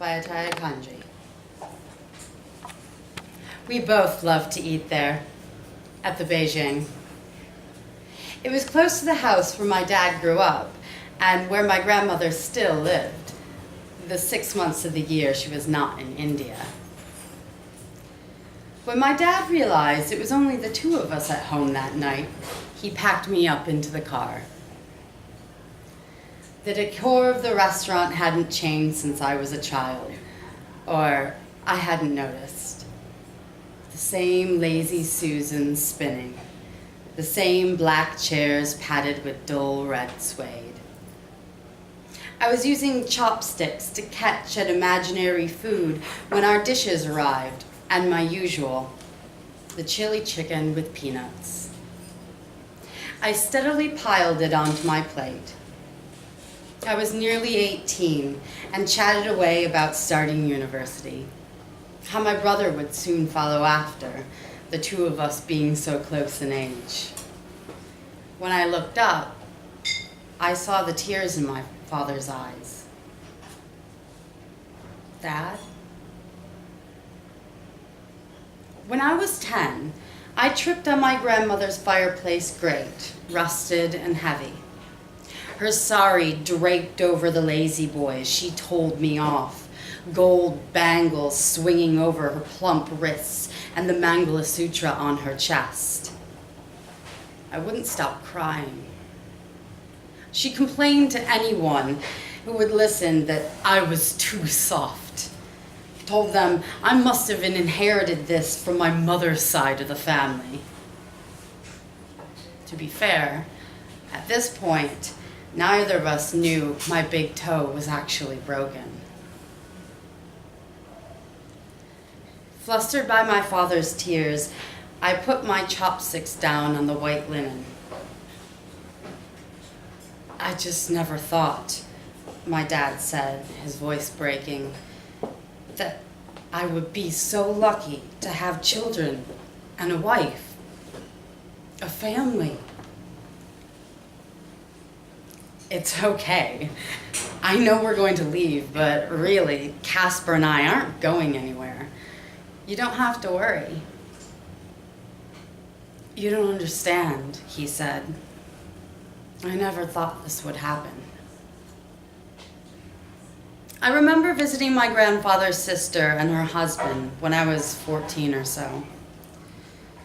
by Ataya Kanji. We both loved to eat there, at the Beijing. It was close to the house where my dad grew up and where my grandmother still lived, the 6 months of the year she was not in India. When my dad realized it was only the two of us at home that night, he packed me up into the car. The decor of the restaurant hadn't changed since I was a child, or I hadn't noticed. The same lazy Susans spinning, the same black chairs padded with dull red suede. I was using chopsticks to catch at imaginary food when our dishes arrived, and my usual, the chili chicken with peanuts. I steadily piled it onto my plate. I was nearly 18 and chatted away about starting university, how my brother would soon follow after, the two of us being so close in age. When I looked up, I saw the tears in my father's eyes. Dad? When I was 10, I tripped on my grandmother's fireplace grate, rusted and heavy. Her sari draped over the lazy boys, she told me off, gold bangles swinging over her plump wrists and the Mangala Sutra on her chest. I wouldn't stop crying. She complained to anyone who would listen that I was too soft. Told them I must have inherited this from my mother's side of the family. To be fair, at this point, neither of us knew my big toe was actually broken. Flustered by my father's tears, I put my chopsticks down on the white linen. I just never thought, my dad said, his voice breaking, that I would be so lucky to have children and a wife, a family. It's okay. I know we're going to leave, but really, Kasper and I aren't going anywhere. You don't have to worry. You don't understand, he said. I never thought this would happen. I remember visiting my grandfather's sister and her husband when I was 14 or so.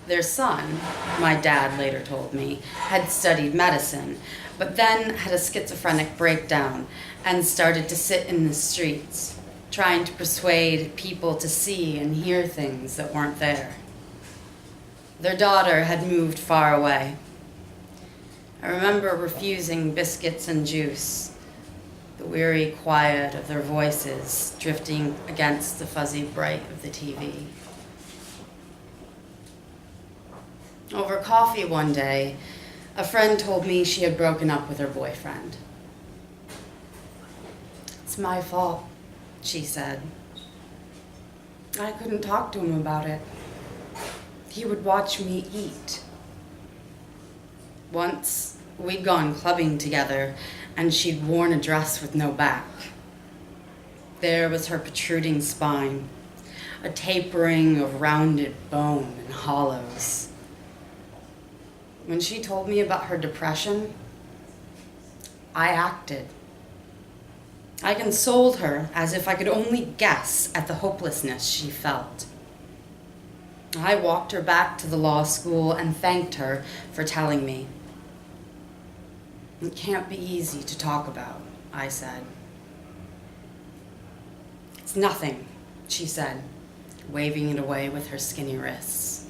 Their son, my dad later told me, had studied medicine, but then had a schizophrenic breakdown and started to sit in the streets, trying to persuade people to see and hear things that weren't there. Their daughter had moved far away. I remember refusing biscuits and juice, the weary quiet of their voices drifting against the fuzzy bright of the TV. Over coffee one day, a friend told me she had broken up with her boyfriend. It's my fault, she said. I couldn't talk to him about it. He would watch me eat. Once, we'd gone clubbing together, and she'd worn a dress with no back. There was her protruding spine, a tapering of rounded bone and hollows. When she told me about her depression, I acted. I consoled her as if I could only guess at the hopelessness she felt. I walked her back to the law school and thanked her for telling me. It can't be easy to talk about, I said. It's nothing, she said, waving it away with her skinny wrists.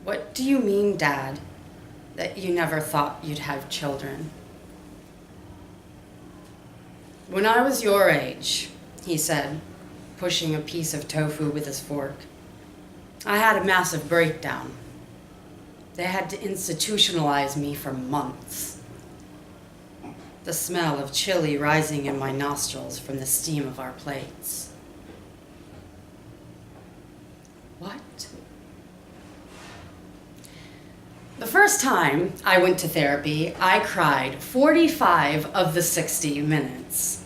What do you mean, Dad, that you never thought you'd have children? When I was your age, he said, pushing a piece of tofu with his fork, I had a massive breakdown. They had to institutionalize me for months. The smell of chili rising in my nostrils from the steam of our plates. What? The first time I went to therapy, I cried 45 of the 60 minutes.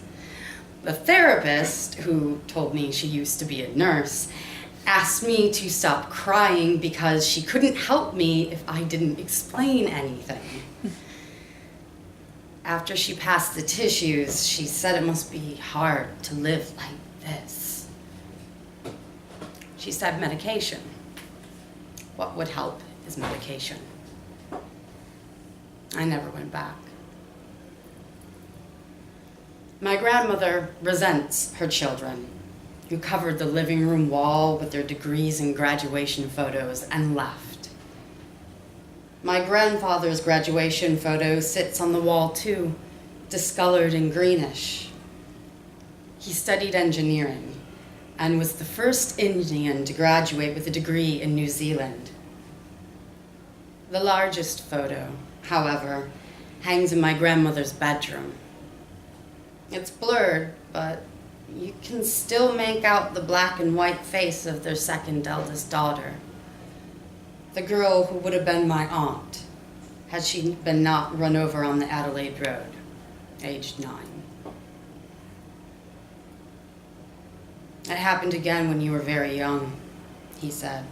The therapist, who told me she used to be a nurse, asked me to stop crying because she couldn't help me if I didn't explain anything. After she passed the tissues, she said it must be hard to live like this. She said medication. What would help is medication. I never went back. My grandmother resents her children, who covered the living room wall with their degrees and graduation photos and left. My grandfather's graduation photo sits on the wall too, discolored and greenish. He studied engineering and was the first Indian to graduate with a degree in New Zealand. The largest photo, however, hangs in my grandmother's bedroom. It's blurred, but you can still make out the black and white face of their second eldest daughter, the girl who would have been my aunt had she been not run over on the Adelaide Road, aged 9. It happened again when you were very young, he said.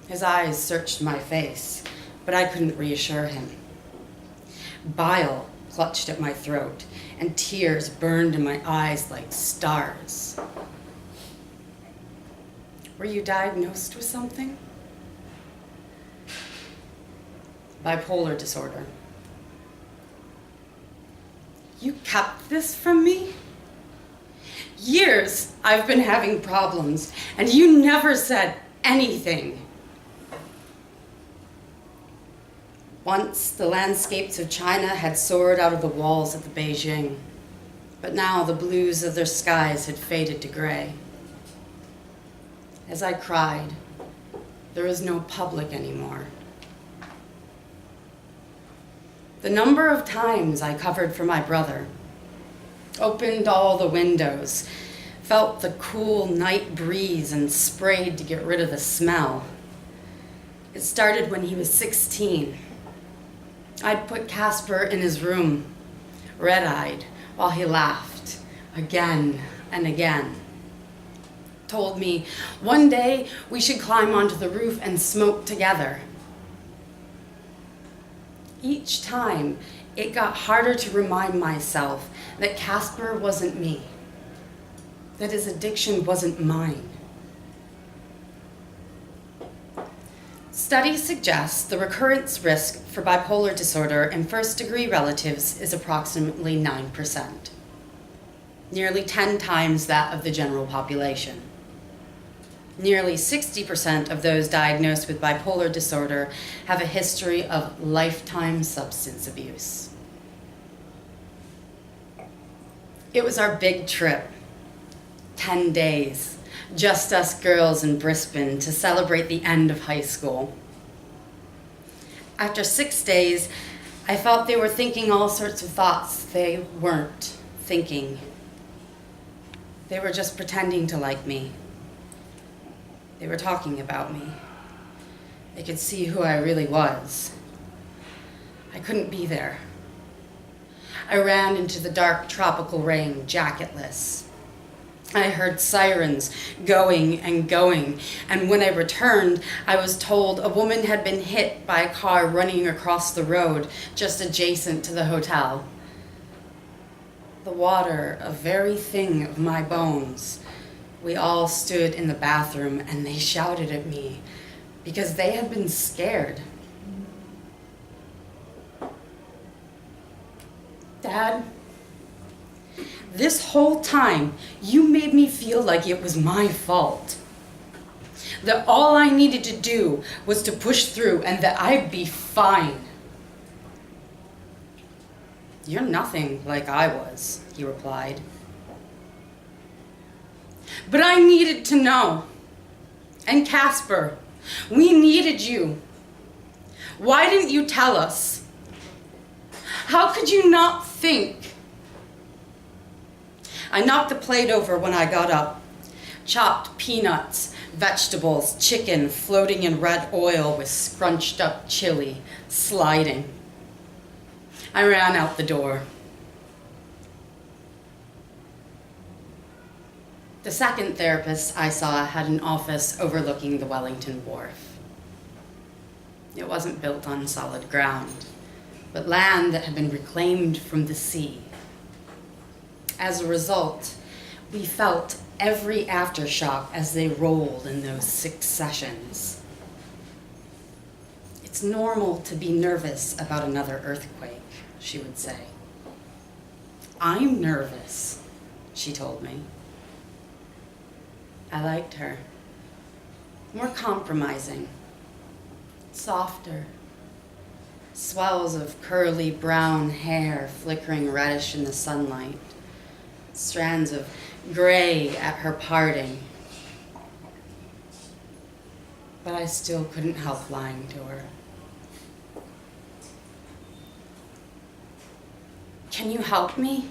His eyes searched my face, but I couldn't reassure him. Bile clutched at my throat, and tears burned in my eyes like stars. Were you diagnosed with something? Bipolar disorder. You kept this from me? Years I've been having problems, and you never said anything. Once, the landscapes of China had soared out of the walls of the Beijing, but now the blues of their skies had faded to gray. As I cried, there was no public anymore. The number of times I covered for my brother, opened all the windows, felt the cool night breeze and sprayed to get rid of the smell. It started when he was 16. I'd put Kasper in his room, red-eyed, while he laughed, again and again. Told me one day we should climb onto the roof and smoke together. Each time, it got harder to remind myself that Kasper wasn't me, that his addiction wasn't mine. Studies suggest the recurrence risk for bipolar disorder in first-degree relatives is approximately 9%, nearly 10 times that of the general population. Nearly 60% of those diagnosed with bipolar disorder have a history of lifetime substance abuse. It was our big trip, 10 days. Just us girls in Brisbane to celebrate the end of high school. After 6 days, I felt they were thinking all sorts of thoughts they weren't thinking. They were just pretending to like me. They were talking about me. They could see who I really was. I couldn't be there. I ran into the dark tropical rain, jacketless. I heard sirens going and going, and when I returned, I was told a woman had been hit by a car running across the road just adjacent to the hotel. The water, a very thing of my bones. We all stood in the bathroom, and they shouted at me because they had been scared. Dad, this whole time, you made me feel like it was my fault. That all I needed to do was to push through and that I'd be fine. You're nothing like I was, he replied. But I needed to know. And Kasper, we needed you. Why didn't you tell us? How could you not think? I knocked the plate over when I got up, chopped peanuts, vegetables, chicken floating in red oil with scrunched up chili sliding. I ran out the door. The second therapist I saw had an office overlooking the Wellington Wharf. It wasn't built on solid ground, but land that had been reclaimed from the sea. As a result, we felt every aftershock as they rolled in those 6 sessions. It's normal to be nervous about another earthquake, she would say. I'm nervous, she told me. I liked her. More compromising, softer. Swells of curly brown hair flickering reddish in the sunlight. Strands of gray at her parting. But I still couldn't help lying to her. Can you help me?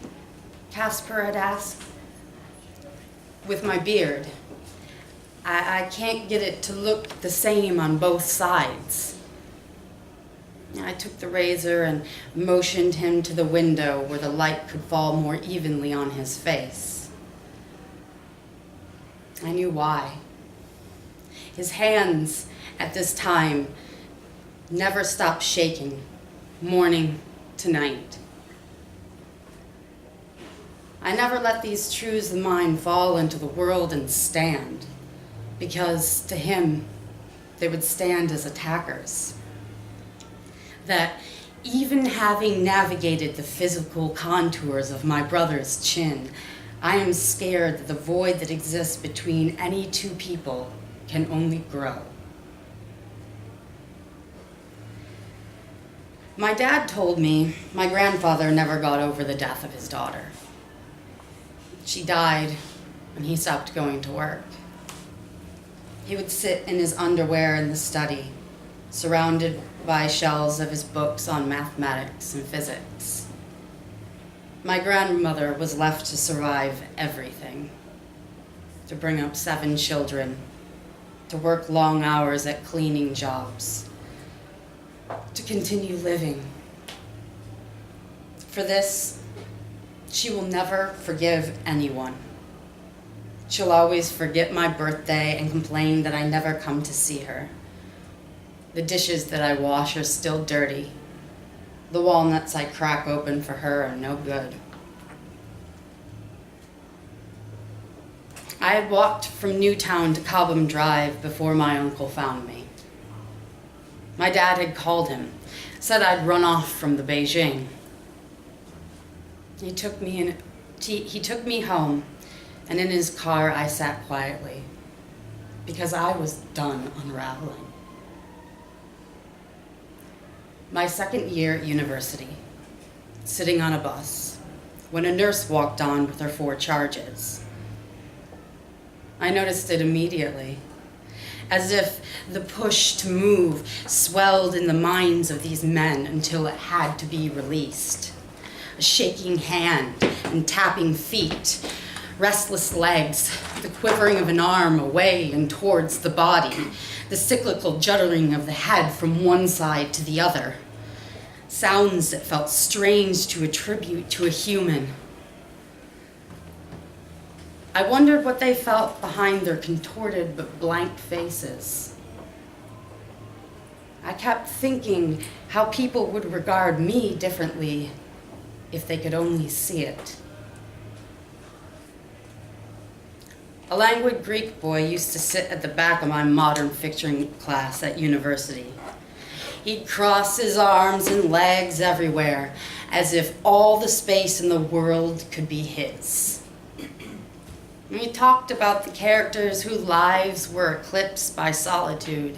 Kasper had asked. With my beard. I can't get it to look the same on both sides. I took the razor and motioned him to the window where the light could fall more evenly on his face. I knew why. His hands at this time never stopped shaking, morning to night. I never let these truths of mine fall into the world and stand, because to him, they would stand as attackers. That even having navigated the physical contours of my brother's chin, I am scared that the void that exists between any two people can only grow. My dad told me my grandfather never got over the death of his daughter. She died when he stopped going to work. He would sit in his underwear in the study, surrounded by shelves of his books on mathematics and physics. My grandmother was left to survive everything, to bring up 7 children, to work long hours at cleaning jobs, to continue living. For this, she will never forgive anyone. She'll always forget my birthday and complain that I never come to see her. The dishes that I wash are still dirty. The walnuts I crack open for her are no good. I had walked from Newtown to Cobham Drive before my uncle found me. My dad had called him, said I'd run off from the Beijing. He took me home, and in his car I sat quietly, because I was done unraveling. My second year at university, sitting on a bus, when a nurse walked on with her 4 charges. I noticed it immediately, as if the push to move swelled in the minds of these men until it had to be released. A shaking hand and tapping feet, restless legs, the quivering of an arm away and towards the body, the cyclical juddering of the head from one side to the other. Sounds that felt strange to attribute to a human. I wondered what they felt behind their contorted but blank faces. I kept thinking how people would regard me differently if they could only see it. A languid Greek boy used to sit at the back of my modern fiction class at university. He'd cross his arms and legs everywhere, as if all the space in the world could be his. We talked about the characters whose lives were eclipsed by solitude,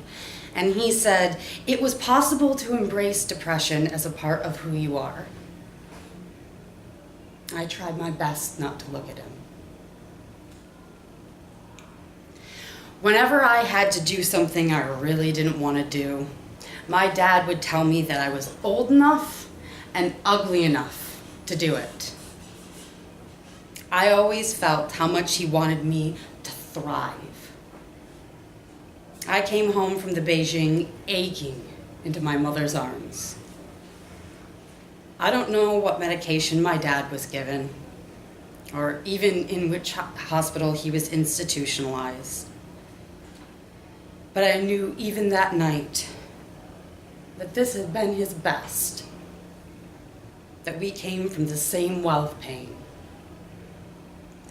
and he said it was possible to embrace depression as a part of who you are. I tried my best not to look at him. Whenever I had to do something I really didn't want to do, my dad would tell me that I was old enough and ugly enough to do it. I always felt how much he wanted me to thrive. I came home from the Beijing aching into my mother's arms. I don't know what medication my dad was given, or even in which hospital he was institutionalized. But I knew even that night that this had been his best, that we came from the same well of pain,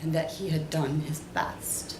and that he had done his best.